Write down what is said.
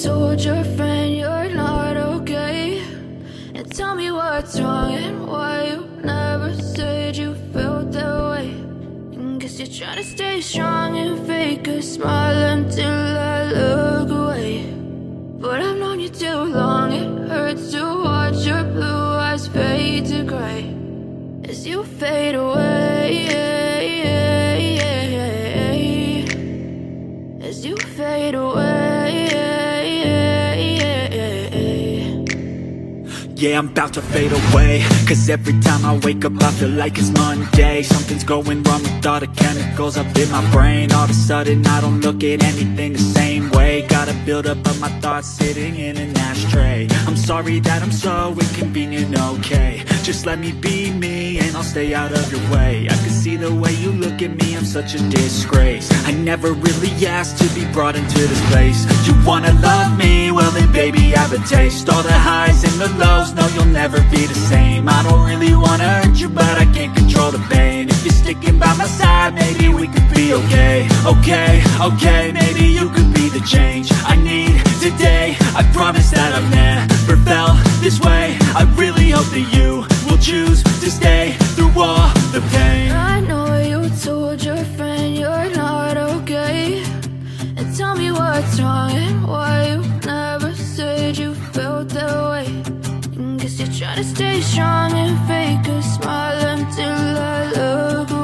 told your friend you're not okay? And tell me what's wrong and why you never said you felt that way. And guess you're trying to stay strong and fake a smile until I look away. But I've known you too long, it hurts to watch your blue eyes fade to gray as you fade away, as you fade away. Yeah, I'm about to fade away, cause every time I wake up I feel like it's Monday. Something's going wrong with all the chemicals up in my brain. All of a sudden I don't look at anything the same way. Got a buildup of my thoughts sitting in an ashtray. I'm sorry that I'm so inconvenient, okay? Just let me be me and I'll stay out of your way. I can see the way you look at me, I'm such a disgrace. I never really asked to be brought into this place. You wanna love me? Well then baby I have a taste. All the highs and the lows, no you'll never be the same. I don't really wanna hurt you but I can't control the pain. If you're sticking by my side maybe we could be okay. Okay, maybe you could be the change I need today. I promise that I've never felt this way. I really hope that you will choose to stay through all the pain. I know you told your friend you're not okay. And tell me what's wrong and why you never said you felt that way. And guess you're trying to stay strong and fake a smile until I look away.